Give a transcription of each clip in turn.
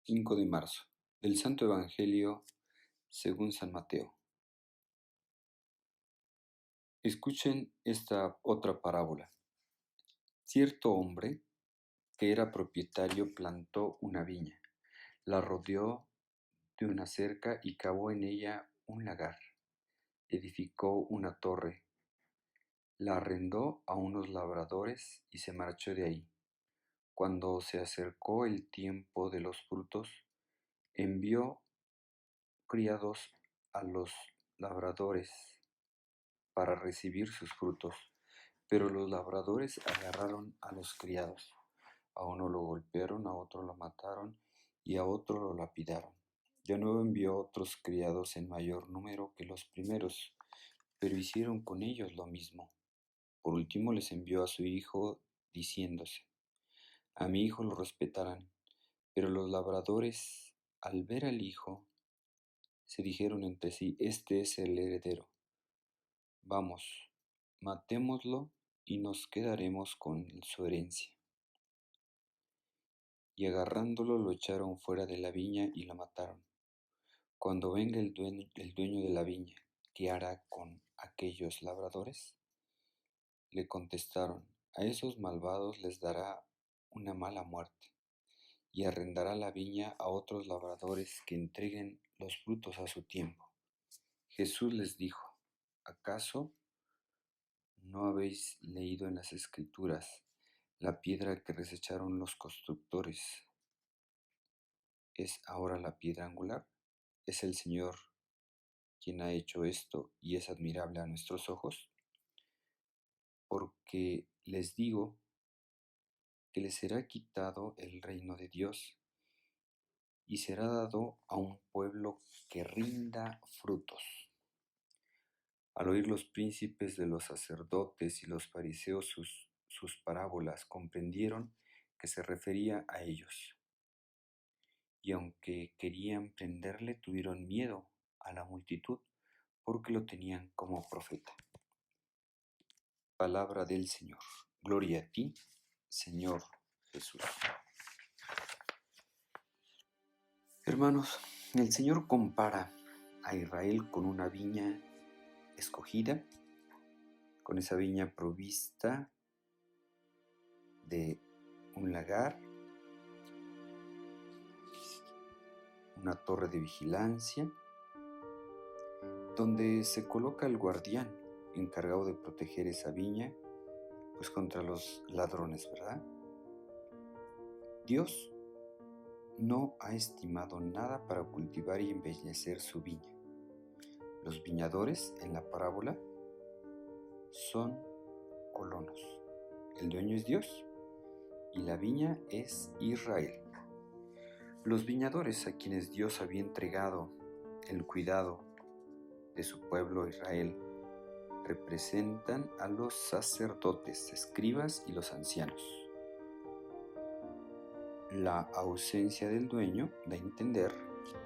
5 de marzo, del Santo Evangelio según San Mateo. Escuchen esta otra parábola. Cierto hombre que era propietario plantó una viña, la rodeó de una cerca y cavó en ella un lagar. Edificó una torre, la arrendó a unos labradores y se marchó de ahí. Cuando se acercó el tiempo de los frutos, envió criados a los labradores para recibir sus frutos. Pero los labradores agarraron a los criados. A uno lo golpearon, a otro lo mataron y a otro lo lapidaron. De nuevo envió otros criados en mayor número que los primeros, pero hicieron con ellos lo mismo. Por último les envió a su hijo, diciéndose: a mi hijo lo respetarán. Pero los labradores, al ver al hijo, se dijeron entre sí: este es el heredero. Vamos, matémoslo y nos quedaremos con su herencia. Y agarrándolo lo echaron fuera de la viña y lo mataron. Cuando venga el dueño de la viña, ¿qué hará con aquellos labradores? Le contestaron: a esos malvados les dará una mala muerte, y arrendará la viña a otros labradores que entreguen los frutos a su tiempo. Jesús les dijo: ¿acaso no habéis leído en las Escrituras: la piedra que desecharon los constructores es ahora la piedra angular? ¿Es el Señor quien ha hecho esto y es admirable a nuestros ojos? Porque les digo que les será quitado el reino de Dios y será dado a un pueblo que rinda frutos. Al oír los príncipes de los sacerdotes y los fariseos sus parábolas, comprendieron que se refería a ellos. Y aunque querían prenderle, tuvieron miedo a la multitud, porque lo tenían como profeta. Palabra del Señor. Gloria a ti, Señor Jesús. Hermanos, el Señor compara a Israel con una viña escogida, con esa viña provista de un lagar, una torre de vigilancia, donde se coloca el guardián encargado de proteger esa viña, pues contra los ladrones, ¿verdad? Dios no ha estimado nada para cultivar y embellecer su viña. Los viñadores en la parábola son colonos. El dueño es Dios y la viña es Israel. Los viñadores a quienes Dios había entregado el cuidado de su pueblo Israel representan a los sacerdotes, escribas y los ancianos. La ausencia del dueño da a entender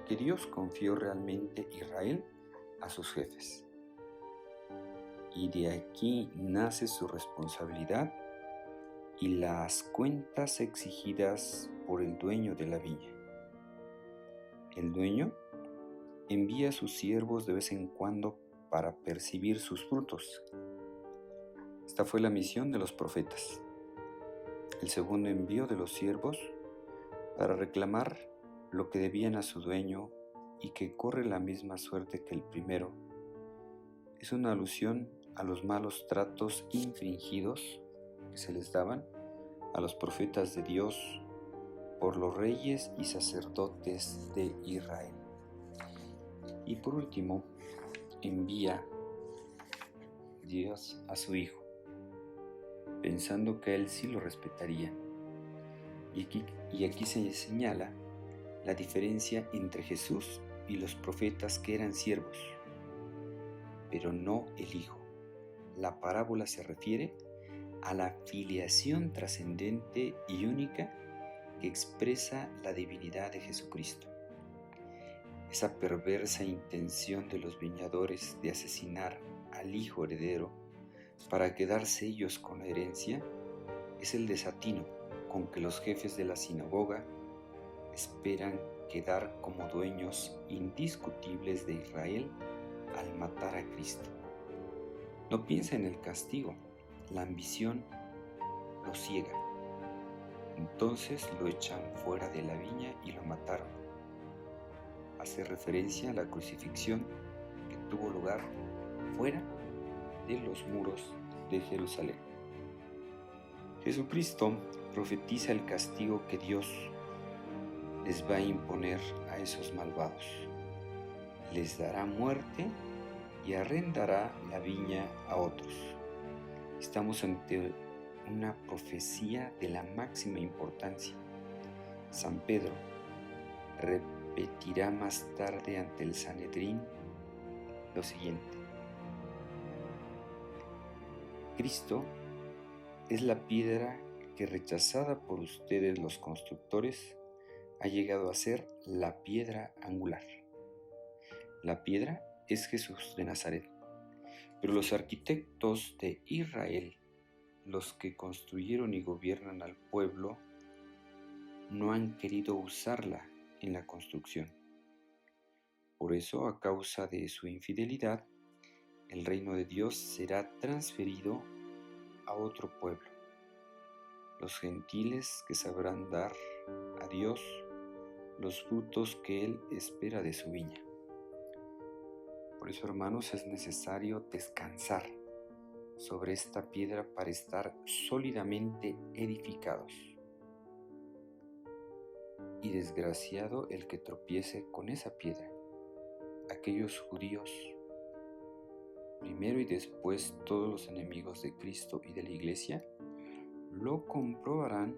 que Dios confió realmente Israel a sus jefes. Y de aquí nace su responsabilidad y las cuentas exigidas por el dueño de la viña. El dueño envía a sus siervos de vez en cuando para percibir sus frutos. Esta fue la misión de los profetas. El segundo envío de los siervos para reclamar lo que debían a su dueño y que corre la misma suerte que el primero, es una alusión a los malos tratos infringidos que se les daban a los profetas de Dios por los reyes y sacerdotes de Israel. Y por último, envía Dios a su Hijo, pensando que él sí lo respetaría. Y aquí se señala la diferencia entre Jesús y los profetas que eran siervos, pero no el Hijo. La parábola se refiere a la filiación trascendente y única que expresa la divinidad de Jesucristo. Esa perversa intención de los viñadores de asesinar al hijo heredero para quedarse ellos con la herencia es el desatino con que los jefes de la sinagoga esperan quedar como dueños indiscutibles de Israel al matar a Cristo. No piensa en el castigo, la ambición lo ciega. Entonces lo echan fuera de la viña y lo mataron. Hace referencia a la crucifixión que tuvo lugar fuera de los muros de Jerusalén. Jesucristo profetiza el castigo que Dios les va a imponer a esos malvados. Les dará muerte y arrendará la viña a otros. Estamos ante una profecía de la máxima importancia. San Pedro repetirá más tarde ante el Sanedrín lo siguiente: Cristo es la piedra que, rechazada por ustedes los constructores, ha llegado a ser la piedra angular. La piedra es Jesús de Nazaret, pero los arquitectos de Israel, los que construyeron y gobiernan al pueblo, no han querido usarla en la construcción. Por eso, a causa de su infidelidad, el reino de Dios será transferido a otro pueblo, los gentiles, que sabrán dar a Dios los frutos que Él espera de su viña. Por eso, hermanos, es necesario descansar sobre esta piedra para estar sólidamente edificados. Y desgraciado el que tropiece con esa piedra. Aquellos judíos, primero y después todos los enemigos de Cristo y de la Iglesia, lo comprobarán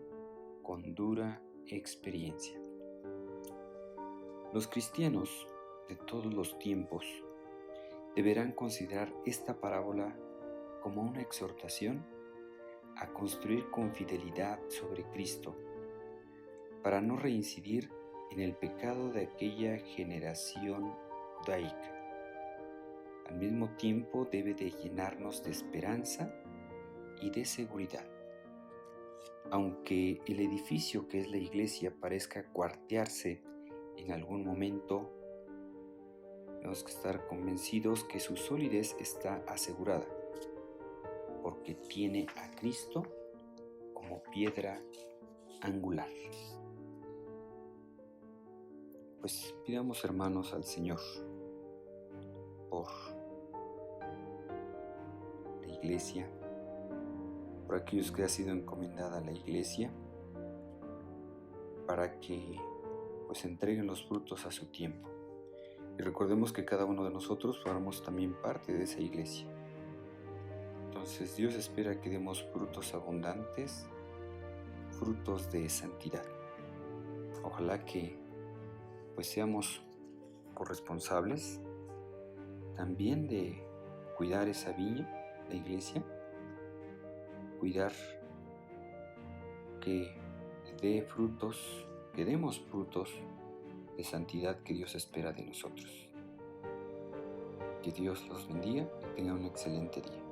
con dura experiencia. Los cristianos de todos los tiempos deberán considerar esta parábola como una exhortación a construir con fidelidad sobre Cristo, para no reincidir en el pecado de aquella generación judaica. Al mismo tiempo debe de llenarnos de esperanza y de seguridad. Aunque el edificio que es la iglesia parezca cuartearse en algún momento, tenemos que estar convencidos que su solidez está asegurada, porque tiene a Cristo como piedra angular. Pues pidamos, hermanos, al Señor por la iglesia, por aquellos que ha sido encomendada a la iglesia, para que pues entreguen los frutos a su tiempo. Y recordemos que cada uno de nosotros formamos también parte de esa iglesia. Entonces Dios espera que demos frutos abundantes, frutos de santidad. Ojalá que pues seamos corresponsables también de cuidar esa viña, la iglesia, cuidar que dé frutos, que demos frutos de santidad que Dios espera de nosotros. Que Dios los bendiga y tengan un excelente día.